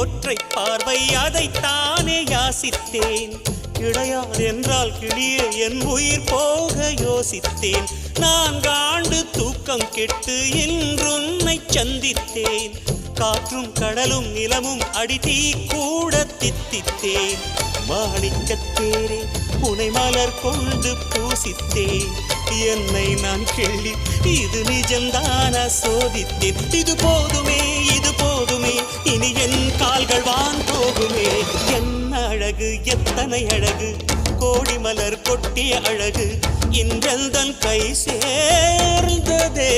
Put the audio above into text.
ஒற்றை பார்வை அதைத்தானே யாசித்தேன். இளையார் என்றால் கிளியே என் உயிர் போக யோசித்தேன். 4 ஆண்டு தூக்கம் கெட்டு இன்றுன்னை சந்தித்தேன். காற்றும் கடலும் நிலமும் அடித்தீ கூட தித்தித்தேன். மாணிக்கத்தேரே புனை மலர் கொண்டு பூசித்தேன். என்னை நான் கிள்ளி இது நிஜம்தான சோதித்தேன். இது போதுமே இது போதுமே இனி என் கால்கள் வான் போகுமே. என்ன அழகு எத்தனை அழகு கோடி மலர் கொட்டிய அழகு இன்றெந்தன் கை சேர்ந்ததே.